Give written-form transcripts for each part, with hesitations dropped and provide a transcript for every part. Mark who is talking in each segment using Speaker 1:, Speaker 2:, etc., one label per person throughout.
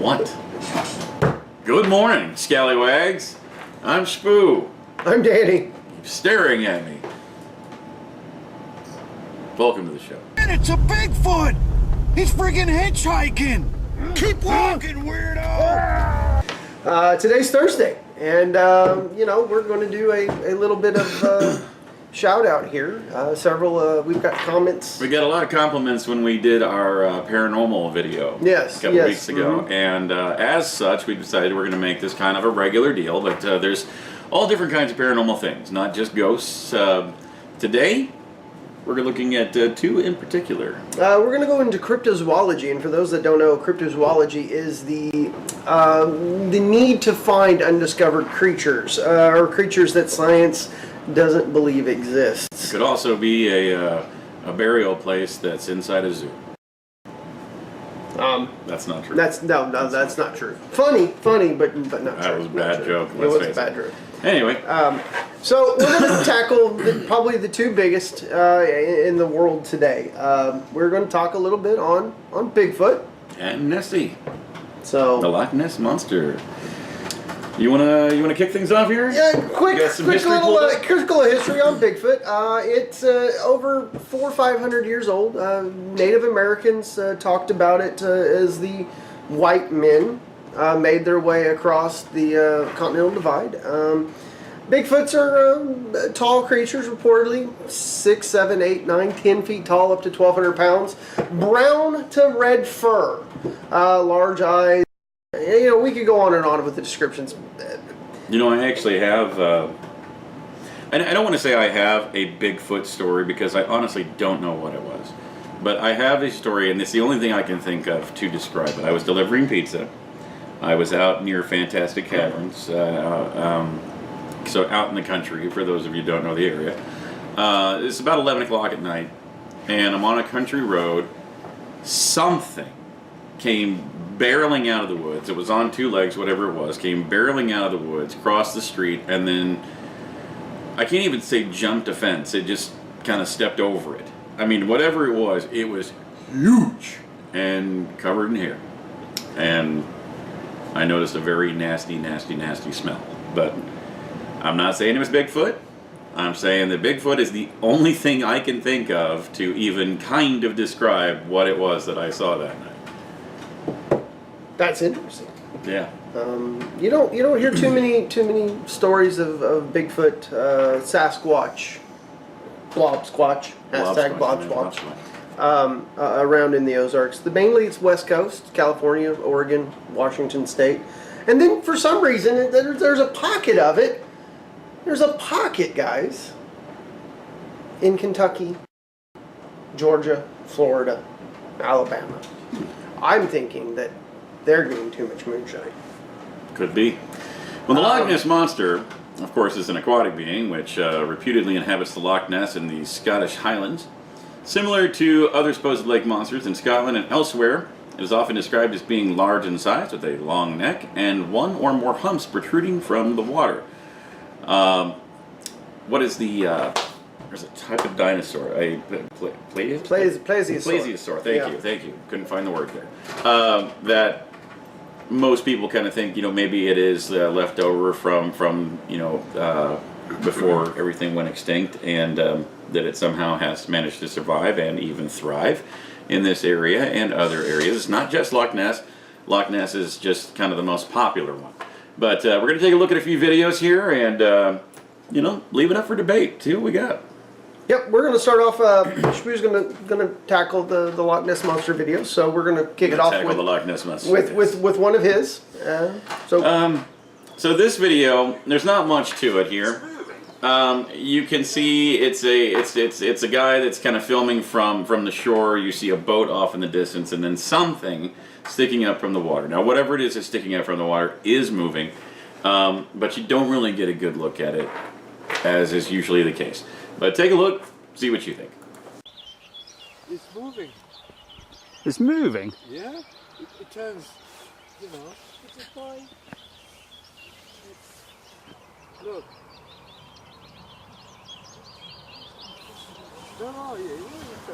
Speaker 1: What? Good morning, scallywags. I'm Spoo.
Speaker 2: I'm Danny.
Speaker 1: Keep staring at me. Welcome to the show.
Speaker 3: And it's a Bigfoot! He's friggin' hitchhiking! Keep walking, weirdo!
Speaker 2: Today's Thursday, and you know, we're going to do a little bit of shout out here. We've got comments.
Speaker 1: We got a lot of compliments when we did our paranormal video
Speaker 2: Yes,
Speaker 1: a couple
Speaker 2: yes,
Speaker 1: weeks ago, and as such, we decided we're going to make this kind of a regular deal. But there's all different kinds of paranormal things, not just ghosts. Today, we're looking at two in particular.
Speaker 2: We're going to go into cryptozoology, and for those that don't know, cryptozoology is the need to find undiscovered creatures or creatures that science doesn't believe exists.
Speaker 1: It could also be a burial place that's inside a zoo. That's not true.
Speaker 2: That's not true. Funny, but not true.
Speaker 1: That was a bad joke.
Speaker 2: It was a bad joke.
Speaker 1: Anyway,
Speaker 2: so we're going to tackle probably the two biggest in the world today. We're going to talk a little bit on Bigfoot
Speaker 1: and Nessie,
Speaker 2: so
Speaker 1: the Loch Ness Monster. You wanna kick things off here?
Speaker 2: Yeah, quick little history on Bigfoot. It's over 400 or 500 years old. Native Americans talked about it as the white men made their way across the Continental Divide. Bigfoots are tall creatures, reportedly 6, 7, 8, 9, 10 feet tall, up to 1,200 pounds. Brown to red fur, large eyes. You know, we could go on and on with the descriptions.
Speaker 1: You know, I actually have, I don't want to say I have a Bigfoot story because I honestly don't know what it was. But I have a story, and it's the only thing I can think of to describe it. I was delivering pizza. I was out near Fantastic Caverns, so out in the country, for those of you who don't know the area. It's about 11 o'clock at night, and I'm on a country road. Something came barreling out of the woods. It was on two legs, whatever it was, came barreling out of the woods, crossed the street, and then I can't even say jumped a fence. It just kind of stepped over it. I mean, whatever it was huge and covered in hair. And I noticed a very nasty, nasty, nasty smell. But I'm not saying it was Bigfoot. I'm saying that Bigfoot is the only thing I can think of to even kind of describe what it was that I saw that night.
Speaker 2: That's interesting.
Speaker 1: Yeah.
Speaker 2: You don't hear too many stories of Bigfoot, Sasquatch, Blob Squatch, hashtag Blob Squatch, around in the Ozarks. Mainly it's West Coast, California, Oregon, Washington State, and then for some reason there's a pocket of it. There's a pocket, guys, in Kentucky, Georgia, Florida, Alabama. I'm thinking that they're getting too much moonshine.
Speaker 1: Could be. Well, the Loch Ness Monster, of course, is an aquatic being which reputedly inhabits the Loch Ness in the Scottish Highlands. Similar to other supposed lake monsters in Scotland and elsewhere, it is often described as being large in size with a long neck and one or more humps protruding from the water. What is the... there's a type of dinosaur, a plesiosaur. Thank you. Couldn't find the word there. That most people kind of think, you know, maybe it is left over from you know, before everything went extinct, and that it somehow has managed to survive and even thrive in this area and other areas. It's not just Loch Ness. Loch Ness is just kind of the most popular one. But we're going to take a look at a few videos here and, you know, leave it up for debate. See what we got.
Speaker 2: Yep, we're going to start off. Shpoo's going to tackle the Loch Ness Monster video, so we're going to kick it off with
Speaker 1: the Loch Ness Monster
Speaker 2: with one of his.
Speaker 1: So this video, there's not much to it here. You can see it's a guy that's kind of filming from the shore. You see a boat off in the distance, and then something sticking up from the water. Now, whatever it is that's sticking up from the water is moving, but you don't really get a good look at it, as is usually the case. But take a look, see what you think.
Speaker 4: It's moving.
Speaker 5: It's moving?
Speaker 4: Yeah, it turns, you know, it's a toy. Look. No, yeah, it's a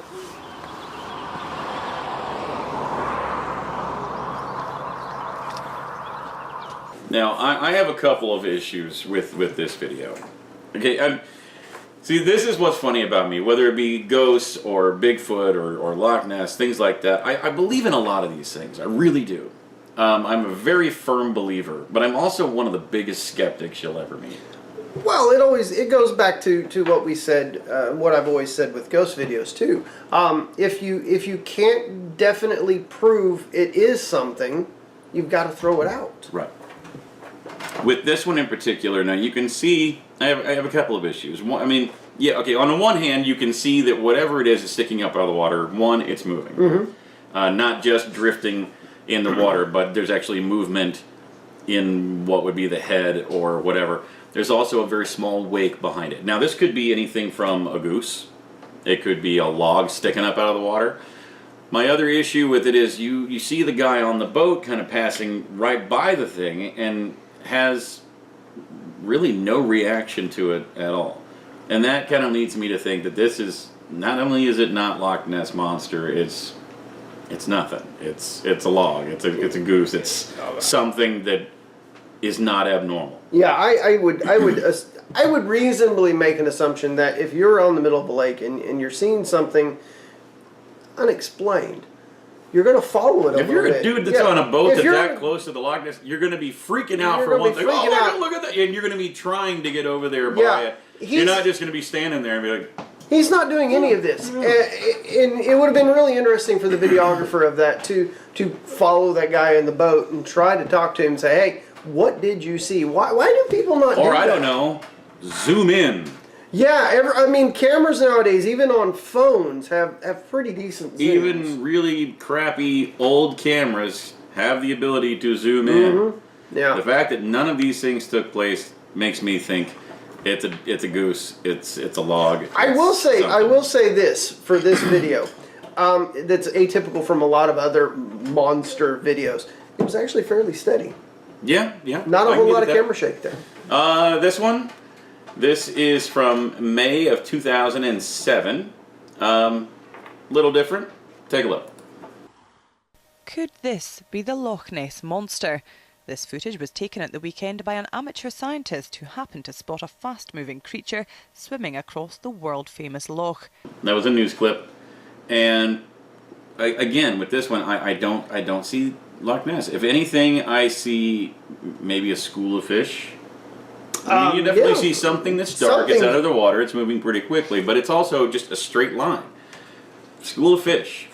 Speaker 1: Now, I have a couple of issues with this video. Okay, see, this is what's funny about me, whether it be ghosts or Bigfoot or Loch Ness, things like that. I believe in a lot of these things. I really do. I'm a very firm believer, but I'm also one of the biggest skeptics you'll ever meet.
Speaker 2: Well, it goes back to what we said, what I've always said with ghost videos too. If you can't definitely prove it is something, you've got to throw it out.
Speaker 1: Right. With this one in particular, now you can see I have a couple of issues. One, I mean, yeah, okay. On the one hand, you can see that whatever it is sticking up out of the water. One, it's moving, not just drifting in the water, but there's actually movement in what would be the head or whatever. There's also a very small wake behind it. Now, this could be anything from a goose. It could be a log sticking up out of the water. My other issue with it is you see the guy on the boat kind of passing right by the thing and has really no reaction to it at all. And that kind of leads me to think that this is, not only is it not Loch Ness Monster, it's nothing. It's a log. It's a goose. It's something that is not abnormal.
Speaker 2: Yeah, I would reasonably make an assumption that if you're on the middle of a lake and you're seeing something unexplained, you're going to follow it a little bit.
Speaker 1: If you're a dude that's on a boat that's that close to the Loch Ness, you're going to be freaking out for one thing. Oh, look at that! And you're going to be trying to get over there by it. You're not just going to be standing there and be like...
Speaker 2: He's not doing any of this. And it would have been really interesting for the videographer of that to follow that guy in the boat and try to talk to him and say, hey, what did you see? Why do people not do that?
Speaker 1: Or, I don't know, zoom in.
Speaker 2: Yeah, I mean, cameras nowadays, even on phones, have pretty decent zooms.
Speaker 1: Even really crappy old cameras have the ability to zoom in.
Speaker 2: Yeah.
Speaker 1: The fact that none of these things took place makes me think it's a goose, it's a log.
Speaker 2: I will say this for this video, that's atypical from a lot of other monster videos. It was actually fairly steady.
Speaker 1: Yeah.
Speaker 2: Not a whole lot of camera shake there.
Speaker 1: This is from May of 2007. Little different. Take a look.
Speaker 6: Could this be the Loch Ness Monster? This footage was taken at the weekend by an amateur scientist who happened to spot a fast-moving creature swimming across the world-famous loch.
Speaker 1: That was a news clip, and again with this one, I don't see Loch Ness. If anything, I see maybe a school of fish. I mean, you definitely see something that's dark. It's out of the water. It's moving pretty quickly, but it's also just a straight line. School of fish.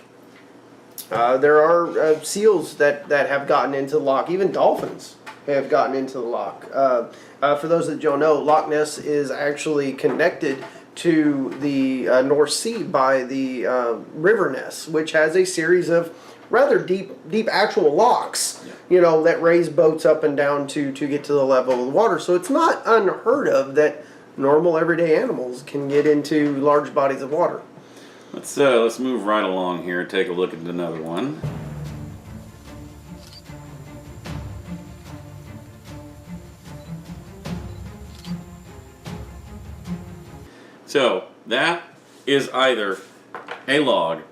Speaker 2: There are seals that have gotten into the loch. Even dolphins have gotten into the loch. For those that don't know, Loch Ness is actually connected to the North Sea by the River Ness, which has a series of rather deep actual locks, that raise boats up and down to get to the level of the water. So it's not unheard of that normal everyday animals can get into large bodies of water.
Speaker 1: Let's move right along here and take a look at another one. So that is either a log,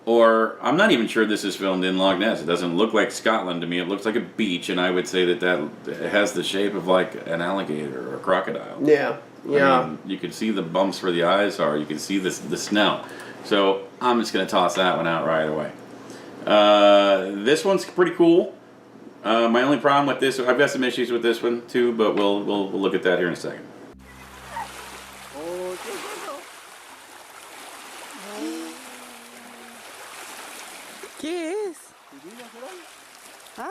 Speaker 1: or I'm not even sure this is filmed in Loch Ness. It doesn't look like Scotland to me. It looks like a beach, and I would say that it has the shape of like an alligator or a crocodile.
Speaker 2: Yeah.
Speaker 1: I mean, you can see the bumps where the eyes are. You can see the snout. So I'm just going to toss that one out right away. This one's pretty cool. My only problem with this, I've got some issues with this one too, but we'll look at that here in a second.
Speaker 6: ¿Qué es? ¿Ah?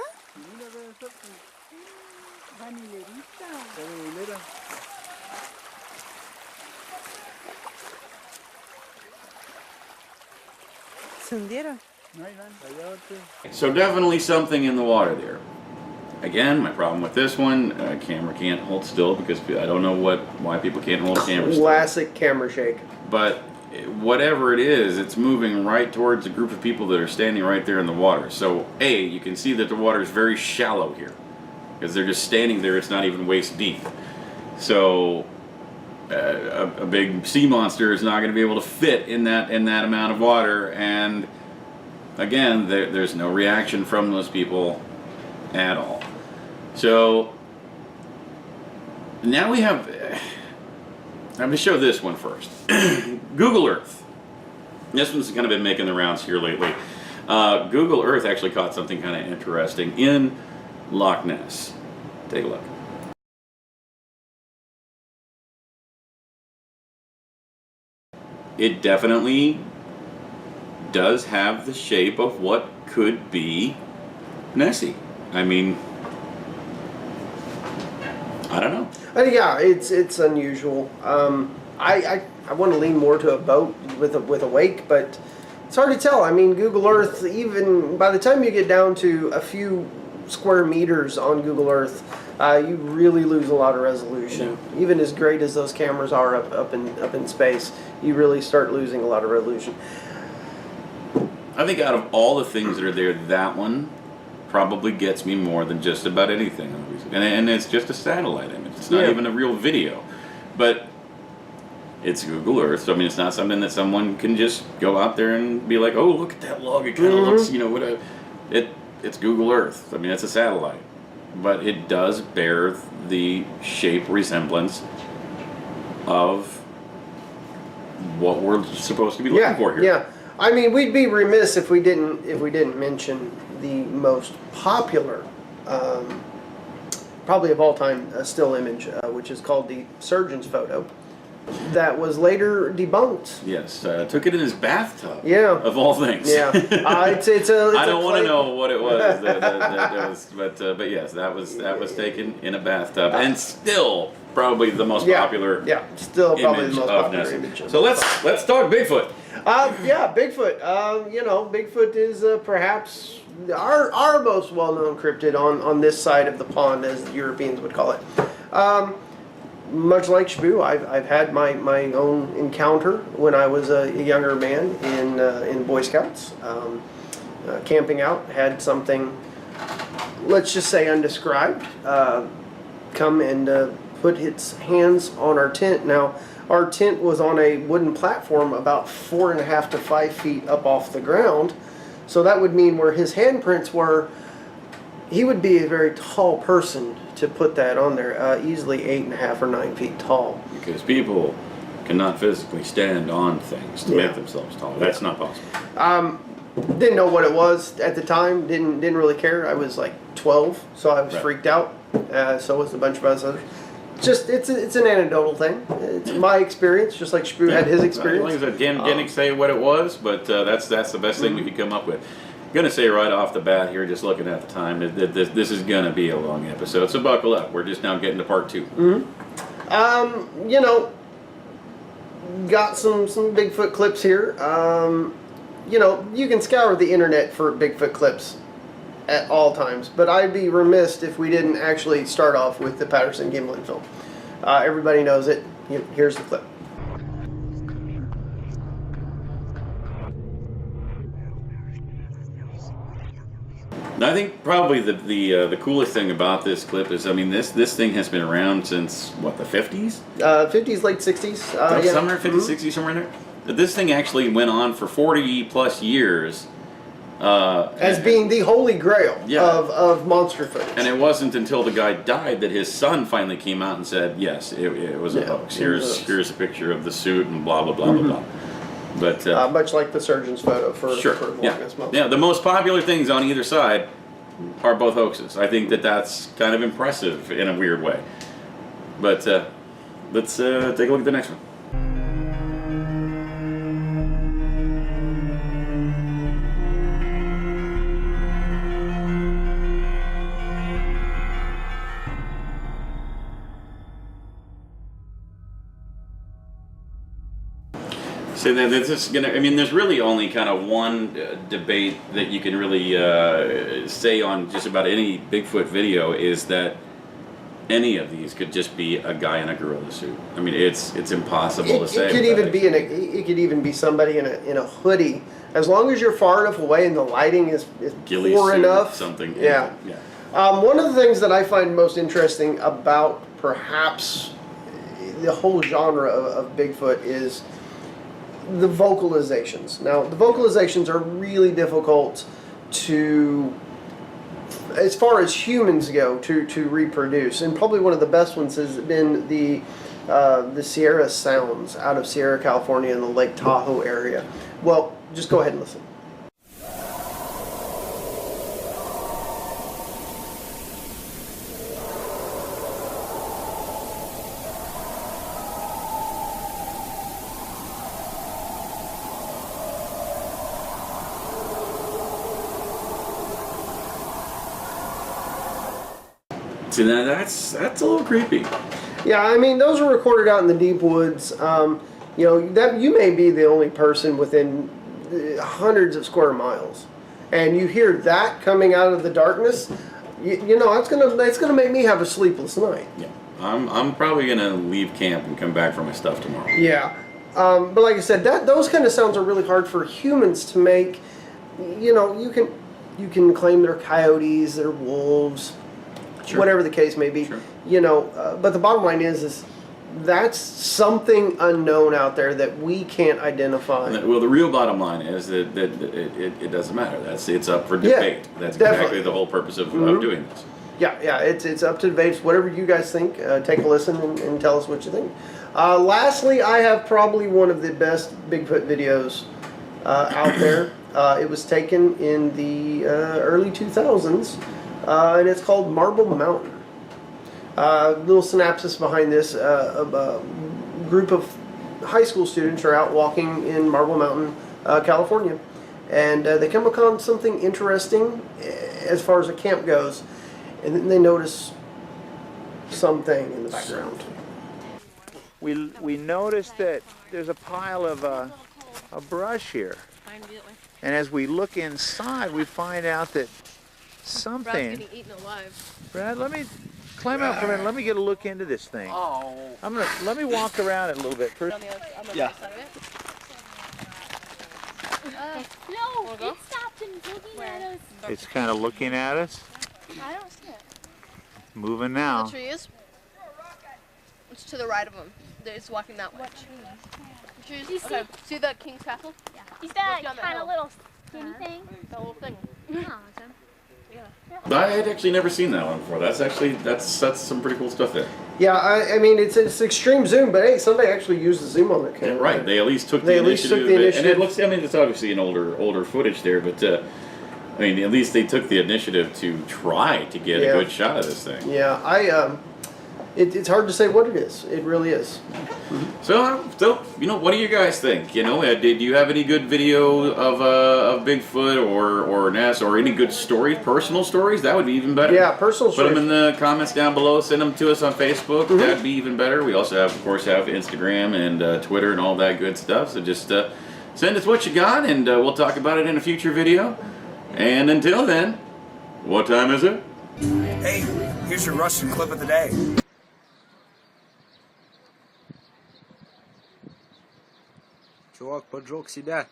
Speaker 6: ¿Se hundieron?
Speaker 1: So definitely something in the water there. Again, my problem with this one, camera can't hold still because I don't know why people can't hold a camera still.
Speaker 2: Classic camera shake.
Speaker 1: But whatever it is, it's moving right towards a group of people that are standing right there in the water. So A, you can see that the water is very shallow here because they're just standing there. It's not even waist deep. So a big sea monster is not going to be able to fit in that amount of water. And again, there's no reaction from those people at all. So now we have. I'm going to show this one first. Google Earth. This one's kind of been making the rounds here lately. Google Earth actually caught something kind of interesting in Loch Ness. Take a look. It definitely does have the shape of what could be Nessie. I mean, I don't know.
Speaker 2: Yeah, it's unusual. I want to lean more to a boat with a wake, but it's hard to tell. I mean, Google Earth, even by the time you get down to a few square meters on Google Earth, you really lose a lot of resolution. Yeah. Even as great as those cameras are up in space, you really start losing a lot of resolution.
Speaker 1: I think out of all the things that are there, that one probably gets me more than just about anything. And it's just a satellite image. It's not even a real video. But it's Google Earth, so I mean, it's not something that someone can just go out there and be like, oh, look at that log. It kind of looks, you know, it's Google Earth. I mean, it's a satellite. But it does bear the shape resemblance of what we're supposed to be looking for here.
Speaker 2: Yeah. I mean, we'd be remiss if we didn't mention the most popular, probably of all time, still image, which is called the surgeon's photo, that was later debunked.
Speaker 1: Yes, took it in his bathtub.
Speaker 2: Yeah,
Speaker 1: of all things.
Speaker 2: Yeah, it's
Speaker 1: I don't want to know what it was, that was, but yes, that was taken in a bathtub, and still probably the most popular.
Speaker 2: Yeah, still probably the most popular image.
Speaker 1: So let's talk Bigfoot.
Speaker 2: Yeah, Bigfoot. You know, Bigfoot is perhaps our most well-known cryptid on this side of the pond, as the Europeans would call it. Much like Shboo, I've had my own encounter when I was a younger man in Boy Scouts, camping out. Had something, let's just say undescribed, come and put its hands on our tent. Now, our tent was on a wooden platform about 4.5 to 5 feet up off the ground, so that would mean where his handprints were, he would be a very tall person to put that on there, easily 8.5 or 9 feet tall.
Speaker 1: Because people cannot physically stand on things to make themselves tall. That's not possible.
Speaker 2: Didn't know what it was at the time. Didn't really care. I was like 12, so I was freaked out. So was a bunch of us others. Just it's an anecdotal thing. It's my experience, just like Shboo had his experience.
Speaker 1: Like I said, didn't say what it was, but that's the best thing we could come up with. I'm gonna say right off the bat here, just looking at the time, that this is gonna be a long episode. So buckle up. We're just now getting to part 2.
Speaker 2: You know, got some Bigfoot clips here. You know, you can scour the internet for Bigfoot clips at all times, but I'd be remiss if we didn't actually start off with the Patterson Gimlin film. Everybody knows it. Here's the clip.
Speaker 1: I think probably the coolest thing about this clip is, I mean, this thing has been around since what, the 50s?
Speaker 2: 50s, late 60s.
Speaker 1: Somewhere 50s, 60s, somewhere in there. This thing actually went on for 40 plus years.
Speaker 2: As being the holy grail of monster footage.
Speaker 1: And it wasn't until the guy died that his son finally came out and said, yes, it was a hoax. Here's a picture of the suit and blah, blah, blah, blah, blah. But
Speaker 2: much like the surgeon's photo for Loch Ness Monster.
Speaker 1: Yeah, the most popular things on either side are both hoaxes. I think that's kind of impressive in a weird way. But let's take a look at the next one. So this is gonna. I mean, there's really only kind of one debate that you can really say on just about any Bigfoot video, is that any of these could just be a guy in a gorilla suit. I mean, it's impossible to say.
Speaker 2: It could even be somebody in a hoodie, as long as you're far enough away and the lighting is poor enough.
Speaker 1: Something.
Speaker 2: Yeah. One of the things that I find most interesting about perhaps the whole genre of Bigfoot is the vocalizations. Now, the vocalizations are really difficult to as far as humans go to reproduce. And probably one of the best ones has been the Sierra Sounds out of Sierra, California in the Lake Tahoe area. Well, just go ahead and listen.
Speaker 1: See, now that's a little creepy.
Speaker 2: Yeah, I mean, those are recorded out in the deep woods. You know, that you may be the only person within hundreds of square miles, and you hear that coming out of the darkness. You know, it's gonna make me have a sleepless night.
Speaker 1: Yeah, I'm probably gonna leave camp and come back for my stuff tomorrow.
Speaker 2: Yeah, but like I said, those kind of sounds are really hard for humans to make. You know, you can claim they're coyotes, they're wolves. Sure. Whatever the case may be, sure. You know, but the bottom line is that's something unknown out there that we can't identify.
Speaker 1: Well, the real bottom line is that it doesn't matter. It's up for debate.
Speaker 2: Yeah,
Speaker 1: that's
Speaker 2: definitely.
Speaker 1: Exactly the whole purpose of doing this.
Speaker 2: Yeah, it's up to debate. It's whatever you guys think. Take a listen and tell us what you think. Lastly, I have probably one of the best Bigfoot videos out there. It was taken in the early 2000s. And it's called Marble Mountain. Little synopsis behind this: a group of high school students are out walking in Marble Mountain, California, and they come upon something interesting as far as a camp goes, and then they notice something in the background.
Speaker 7: We noticed that there's a pile of a brush here, and as we look inside, we find out that something.
Speaker 8: Brad's getting eaten alive.
Speaker 7: Brad, let me climb out for a minute. Let me get a look into this thing.
Speaker 8: Oh.
Speaker 7: Let me walk around it a little bit first.
Speaker 8: Yeah.
Speaker 9: No, it stopped and looking at us.
Speaker 7: It's kind of looking at us.
Speaker 9: I don't see it.
Speaker 7: Moving now.
Speaker 8: The tree is. It's to the right of him. It's walking that way.
Speaker 9: What tree?
Speaker 8: Trees. Okay. See that king's castle?
Speaker 9: Yeah. He's that
Speaker 8: Walking on that
Speaker 9: kind of
Speaker 8: hill.
Speaker 9: little skinny thing.
Speaker 8: That little thing.
Speaker 9: Oh, it's him.
Speaker 8: Yeah.
Speaker 1: I had actually never seen that one before. That's some pretty cool stuff there.
Speaker 2: Yeah, I mean it's extreme zoom, but hey, somebody actually used the zoom on their camera.
Speaker 1: Yeah, right. They at least took
Speaker 2: They
Speaker 1: the
Speaker 2: at least
Speaker 1: initiative.
Speaker 2: took the initiative.
Speaker 1: And it looks. I mean, it's obviously an older footage there, but I mean, at least they took the initiative to try to get a good shot of this thing.
Speaker 2: Yeah, it's hard to say what it is. It really is.
Speaker 1: So you know, what do you guys think? You know, did you have any good video of Bigfoot or Ness or any good stories, personal stories? That would be even better.
Speaker 2: Yeah, personal stories.
Speaker 1: Put them in the comments down below. Send them to us on Facebook. That'd be even better. We also have, of course, Instagram and Twitter and all that good stuff. So just send us what you got, and we'll talk about it in a future video. And until then, what time is it?
Speaker 3: Hey, here's your Russian clip of the day.
Speaker 10: Чувак поджег себя.